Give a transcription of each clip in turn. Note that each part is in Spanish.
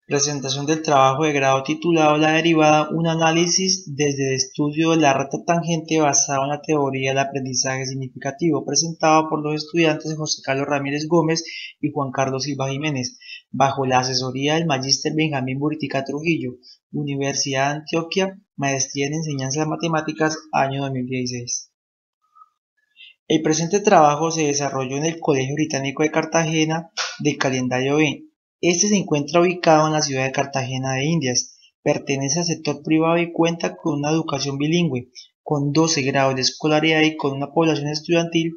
Presentación del trabajo de grado titulado La derivada, un análisis desde el estudio de la recta tangente basado en la teoría del aprendizaje significativo, presentado por los estudiantes José Carlos Ramírez Gómez y Juan Carlos Silva Jiménez, bajo la asesoría del magíster Benjamín Buritica Trujillo, Universidad de Antioquia, Maestría en Enseñanza de Matemáticas, año 2016. El presente trabajo se desarrolló en el Colegio Británico de Cartagena del calendario B. Este se encuentra ubicado en la ciudad de Cartagena de Indias, pertenece al sector privado y cuenta con una educación bilingüe, con 12 grados de escolaridad y con una población estudiantil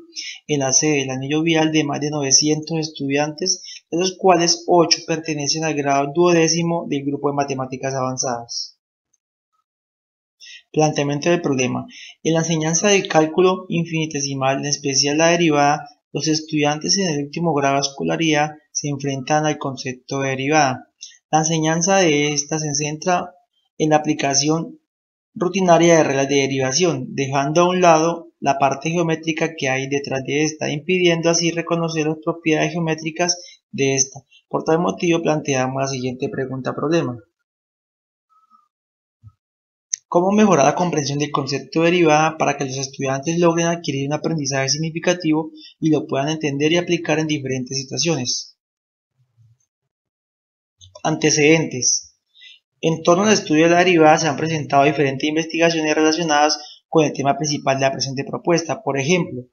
en la sede del anillo vial de más de 900 estudiantes, de los cuales 8 pertenecen al grado duodécimo del grupo de matemáticas avanzadas. Planteamiento del problema. En la enseñanza del cálculo infinitesimal, en especial la derivada, los estudiantes en el último grado de escolaridad se enfrentan al concepto de derivada. La enseñanza de esta se centra en la aplicación rutinaria de reglas de derivación, dejando a un lado la parte geométrica que hay detrás de esta, impidiendo así reconocer las propiedades geométricas de esta. Por tal motivo planteamos la siguiente pregunta-problema. ¿Cómo mejorar la comprensión del concepto de derivada para que los estudiantes logren adquirir un aprendizaje significativo y lo puedan entender y aplicar en diferentes situaciones? Antecedentes. En torno al estudio de la derivada se han presentado diferentes investigaciones relacionadas con el tema principal de la presente propuesta. Por ejemplo,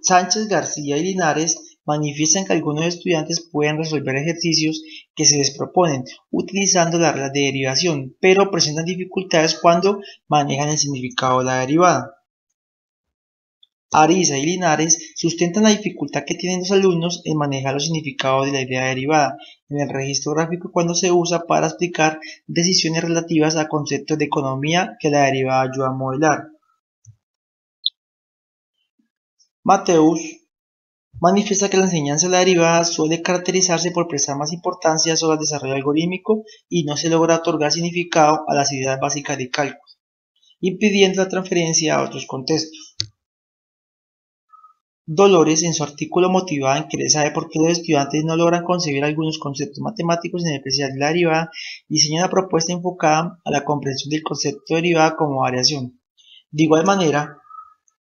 Sánchez, García y Linares manifiestan que algunos estudiantes pueden resolver ejercicios que se les proponen utilizando las reglas de derivación, pero presentan dificultades cuando manejan el significado de la derivada. Ariza y Linares sustentan la dificultad que tienen los alumnos en manejar los significados de la idea derivada en el registro gráfico cuando se usa para explicar decisiones relativas a conceptos de economía que la derivada ayuda a modelar. Mateus manifiesta que la enseñanza de la derivada suele caracterizarse por prestar más importancia sobre el desarrollo algorítmico y no se logra otorgar significado a las ideas básicas de cálculo, impidiendo la transferencia a otros contextos. Dolores, en su artículo motivada en querer saber por qué los estudiantes no logran concebir algunos conceptos matemáticos, en especial de la derivada, diseña una propuesta enfocada a la comprensión del concepto de derivada como variación. De igual manera,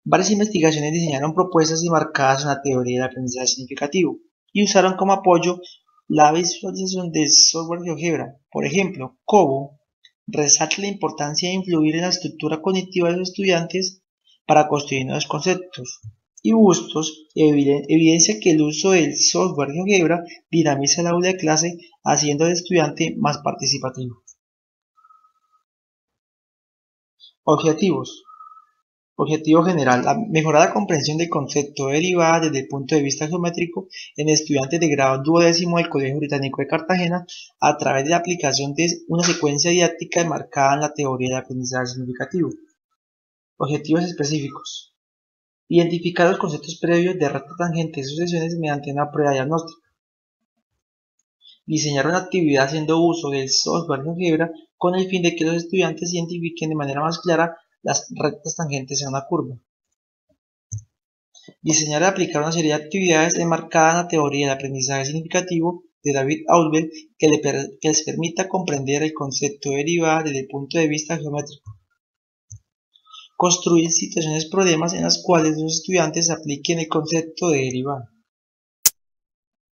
varias investigaciones diseñaron propuestas enmarcadas en la teoría del aprendizaje significativo y usaron como apoyo la visualización del software GeoGebra. Por ejemplo, Cobo resalta la importancia de influir en la estructura cognitiva de los estudiantes para construir nuevos conceptos, y Bustos evidencia que el uso del software GeoGebra dinamiza el aula de clase, haciendo al estudiante más participativo. Objetivos. Objetivo general: mejorar la comprensión del concepto de derivada desde el punto de vista geométrico en estudiantes de grado duodécimo del Colegio Británico de Cartagena a través de la aplicación de una secuencia didáctica enmarcada en la teoría del aprendizaje significativo. Objetivos específicos: identificar los conceptos previos de recta tangente y sucesiones mediante una prueba diagnóstica. Diseñar una actividad haciendo uso del software GeoGebra con el fin de que los estudiantes identifiquen de manera más clara las rectas tangentes en una curva. Diseñar y aplicar una serie de actividades enmarcadas en la teoría del aprendizaje significativo de David Ausubel que les permita comprender el concepto de derivada desde el punto de vista geométrico. Construir situaciones problemas en las cuales los estudiantes apliquen el concepto de derivada.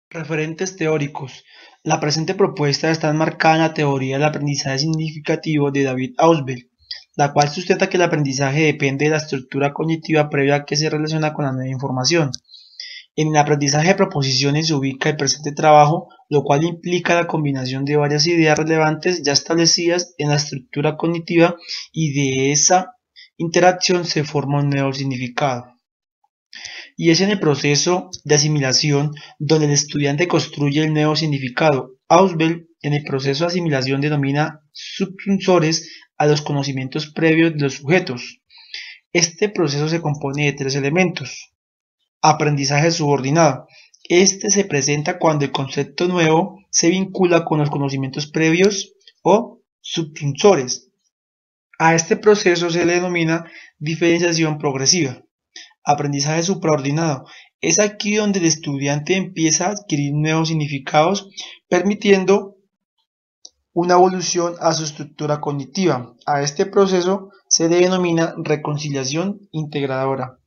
Referentes teóricos. La presente propuesta está enmarcada en la teoría del aprendizaje significativo de David Ausubel, la cual sustenta que el aprendizaje depende de la estructura cognitiva previa que se relaciona con la nueva información. En el aprendizaje de proposiciones se ubica el presente trabajo, lo cual implica la combinación de varias ideas relevantes ya establecidas en la estructura cognitiva, y de esa interacción se forma un nuevo significado. Y es en el proceso de asimilación donde el estudiante construye el nuevo significado. Ausubel en el proceso de asimilación denomina subsunsores a los conocimientos previos de los sujetos. Este proceso se compone de 3 elementos. Aprendizaje subordinado. Este se presenta cuando el concepto nuevo se vincula con los conocimientos previos o subsunsores. A este proceso se le denomina diferenciación progresiva. Aprendizaje supraordinado. Es aquí donde el estudiante empieza a adquirir nuevos significados, permitiendo una evolución a su estructura cognitiva. A este proceso se le denomina reconciliación integradora.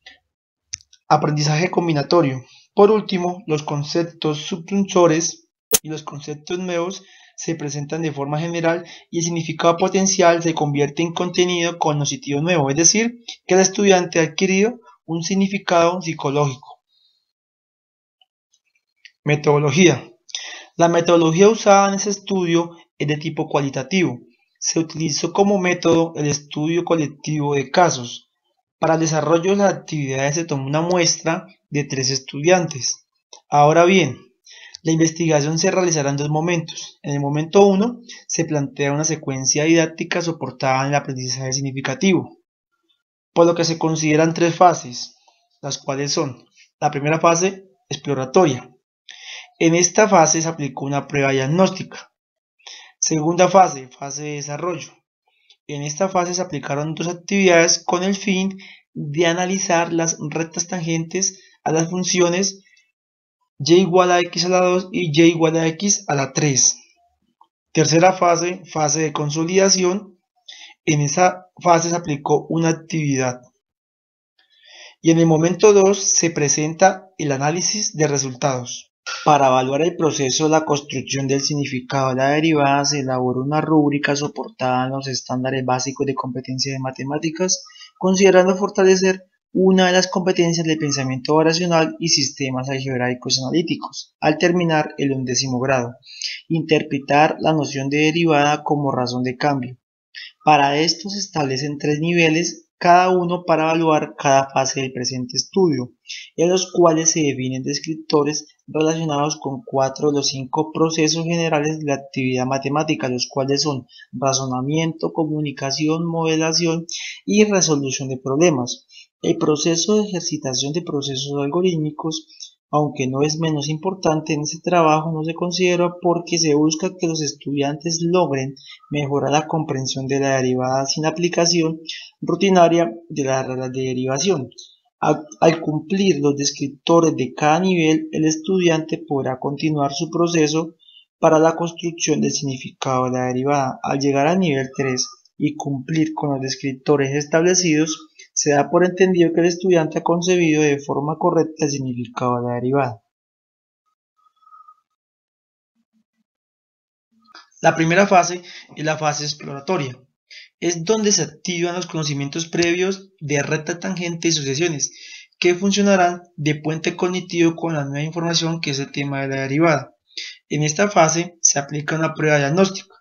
Aprendizaje combinatorio. Por último, los conceptos subtensores y los conceptos nuevos se presentan de forma general y el significado potencial se convierte en contenido cognoscitivo nuevo, es decir, que el estudiante ha adquirido un significado psicológico. Metodología. La metodología usada en ese estudio es de tipo cualitativo. Se utilizó como método el estudio colectivo de casos. Para el desarrollo de las actividades se tomó una muestra de 3 estudiantes. Ahora bien, la investigación se realizará en 2 momentos. En el momento 1 se plantea una secuencia didáctica soportada en el aprendizaje significativo, por lo que se consideran 3 fases, las cuales son: la primera fase, exploratoria. En esta fase se aplicó una prueba diagnóstica. Segunda fase, fase de desarrollo. En esta fase se aplicaron 2 actividades con el fin de analizar las rectas tangentes a las funciones y igual a x a la 2 y y igual a x a la 3. Tercera fase, fase de consolidación. En esa fase se aplicó una actividad. Y en el momento 2 se presenta el análisis de resultados. Para evaluar el proceso de la construcción del significado de la derivada se elabora una rúbrica soportada en los estándares básicos de competencia de matemáticas, considerando fortalecer una de las competencias del pensamiento oracional y sistemas algebraicos analíticos. Al terminar el 11º grado, interpretar la noción de derivada como razón de cambio. Para esto se establecen 3 niveles, cada uno para evaluar cada fase del presente estudio, en los cuales se definen descriptores relacionados con 4 de los 5 procesos generales de la actividad matemática, los cuales son razonamiento, comunicación, modelación y resolución de problemas. El proceso de ejercitación de procesos algorítmicos, aunque no es menos importante en este trabajo, no se considera porque se busca que los estudiantes logren mejorar la comprensión de la derivada sin aplicación rutinaria de las reglas de derivación. Al cumplir los descriptores de cada nivel, el estudiante podrá continuar su proceso para la construcción del significado de la derivada. Al llegar al nivel 3 y cumplir con los descriptores establecidos, se da por entendido que el estudiante ha concebido de forma correcta el significado de la derivada. La primera fase es la fase exploratoria. Es donde se activan los conocimientos previos de recta tangente y sucesiones, que funcionarán de puente cognitivo con la nueva información que es el tema de la derivada. En esta fase se aplica una prueba diagnóstica.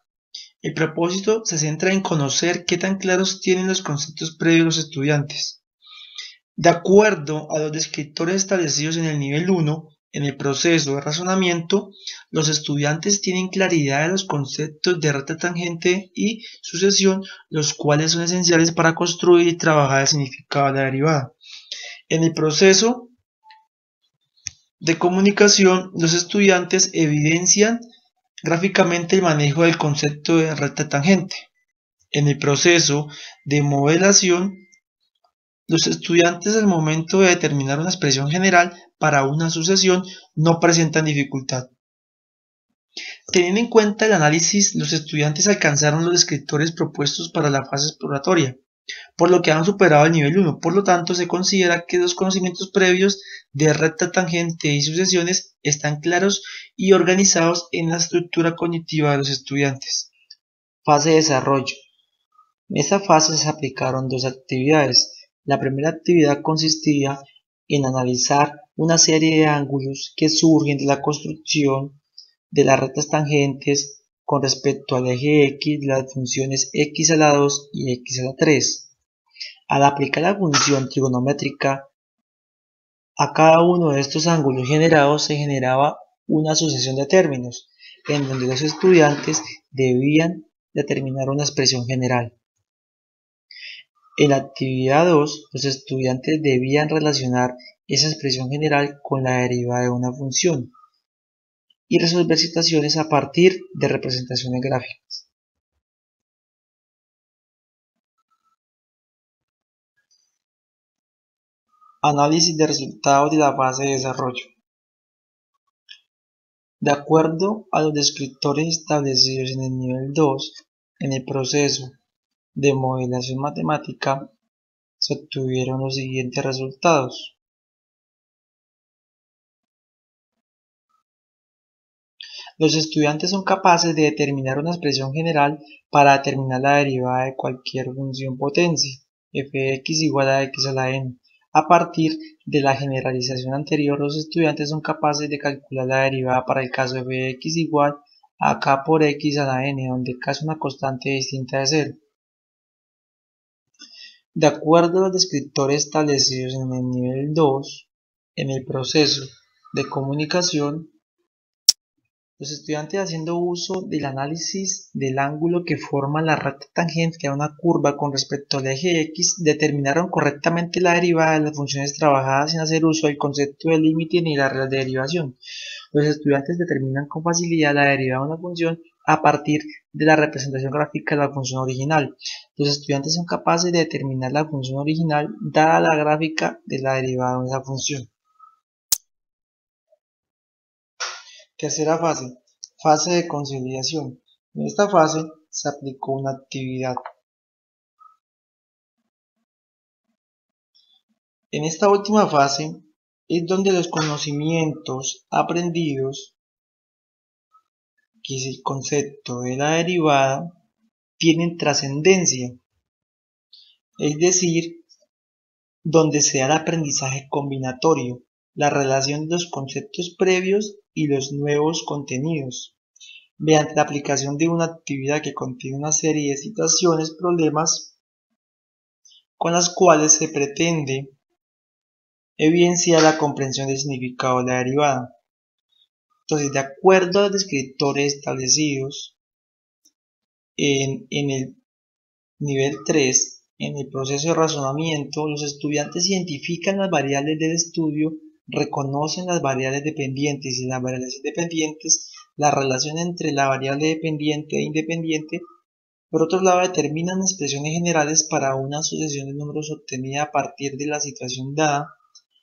El propósito se centra en conocer qué tan claros tienen los conceptos previos los estudiantes. De acuerdo a los descriptores establecidos en el nivel 1, en el proceso de razonamiento, los estudiantes tienen claridad de los conceptos de recta tangente y sucesión, los cuales son esenciales para construir y trabajar el significado de la derivada. En el proceso de comunicación, los estudiantes evidencian gráficamente el manejo del concepto de recta tangente. En el proceso de modelación, los estudiantes al momento de determinar una expresión general para una sucesión no presentan dificultad. Teniendo en cuenta el análisis, los estudiantes alcanzaron los descriptores propuestos para la fase exploratoria, por lo que han superado el nivel 1. Por lo tanto, se considera que los conocimientos previos de recta tangente y sucesiones están claros y organizados en la estructura cognitiva de los estudiantes. Fase de desarrollo. En esta fase se aplicaron 2 actividades. La primera actividad consistía en analizar una serie de ángulos que surgen de la construcción de las rectas tangentes con respecto al eje X de las funciones x a la 2 y x a la 3. Al aplicar la función trigonométrica a cada uno de estos ángulos generados, se generaba una sucesión de términos, en donde los estudiantes debían determinar una expresión general. En la actividad 2, los estudiantes debían relacionar esa expresión general con la derivada de una función y resolver situaciones a partir de representaciones gráficas. Análisis de resultados de la fase de desarrollo. De acuerdo a los descriptores establecidos en el nivel 2, en el proceso de modelación matemática, se obtuvieron los siguientes resultados. Los estudiantes son capaces de determinar una expresión general para determinar la derivada de cualquier función potencia, f de x igual a x a la n. A partir de la generalización anterior, los estudiantes son capaces de calcular la derivada para el caso f de x igual a k por x a la n, donde k es una constante distinta de cero. De acuerdo a los descriptores establecidos en el nivel 2, en el proceso de comunicación, los estudiantes, haciendo uso del análisis del ángulo que forma la recta tangente a una curva con respecto al eje x, determinaron correctamente la derivada de las funciones trabajadas sin hacer uso del concepto de límite ni la regla de derivación. Los estudiantes determinan con facilidad la derivada de una función a partir de la representación gráfica de la función original. Los estudiantes son capaces de determinar la función original dada la gráfica de la derivada de esa función. Tercera fase, fase de consolidación. En esta fase se aplicó una actividad. En esta última fase es donde los conocimientos aprendidos, que es el concepto de la derivada, tienen trascendencia, es decir, donde se da el aprendizaje combinatorio, la relación de los conceptos previos y los nuevos contenidos, mediante la aplicación de una actividad que contiene una serie de situaciones, problemas, con las cuales se pretende evidenciar la comprensión del significado de la derivada. Entonces, de acuerdo a los descriptores establecidos en el nivel 3, en el proceso de razonamiento, los estudiantes identifican las variables del estudio, reconocen las variables dependientes y las variables independientes, la relación entre la variable dependiente e independiente. Por otro lado, determinan expresiones generales para una sucesión de números obtenida a partir de la situación dada,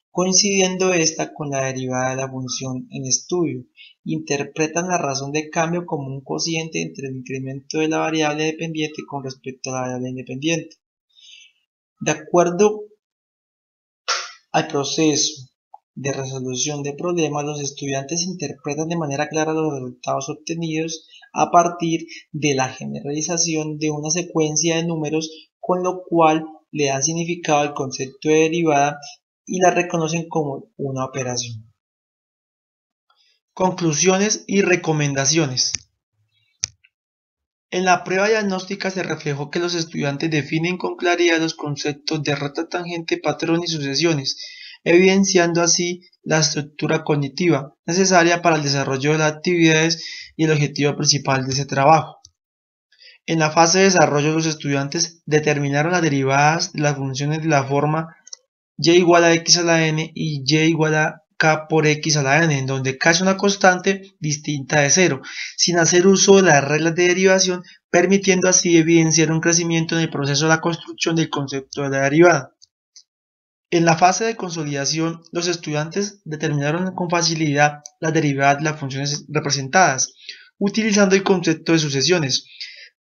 coincidiendo esta con la derivada de la función en estudio. Interpretan la razón de cambio como un cociente entre el incremento de la variable dependiente con respecto a la variable independiente. De acuerdo al proceso de resolución de problemas, los estudiantes interpretan de manera clara los resultados obtenidos a partir de la generalización de una secuencia de números, con lo cual le dan significado al concepto de derivada y la reconocen como una operación. Conclusiones y recomendaciones. En la prueba diagnóstica se reflejó que los estudiantes definen con claridad los conceptos de recta tangente, patrón y sucesiones, evidenciando así la estructura cognitiva necesaria para el desarrollo de las actividades y el objetivo principal de ese trabajo. En la fase de desarrollo, los estudiantes determinaron las derivadas de las funciones de la forma y igual a x a la n y y igual a k por x a la n, en donde k es una constante distinta de cero, sin hacer uso de las reglas de derivación, permitiendo así evidenciar un crecimiento en el proceso de la construcción del concepto de la derivada. En la fase de consolidación, los estudiantes determinaron con facilidad las derivadas de las funciones representadas, utilizando el concepto de sucesiones,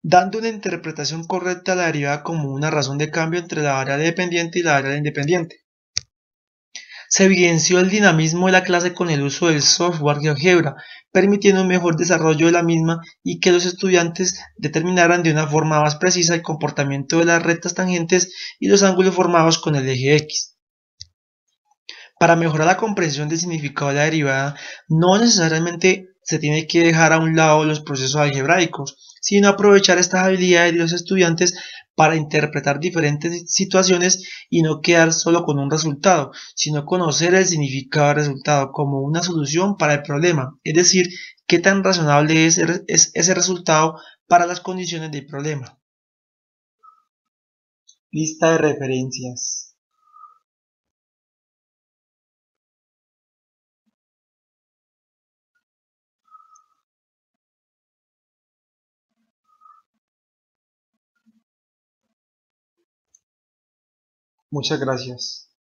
dando una interpretación correcta a la derivada como una razón de cambio entre la variable dependiente y la variable independiente. Se evidenció el dinamismo de la clase con el uso del software GeoGebra, permitiendo un mejor desarrollo de la misma y que los estudiantes determinaran de una forma más precisa el comportamiento de las rectas tangentes y los ángulos formados con el eje X. Para mejorar la comprensión del significado de la derivada, no necesariamente se tiene que dejar a un lado los procesos algebraicos, sino aprovechar estas habilidades de los estudiantes para interpretar diferentes situaciones y no quedar solo con un resultado, sino conocer el significado del resultado como una solución para el problema, es decir, qué tan razonable es ese resultado para las condiciones del problema. Lista de referencias. Muchas gracias.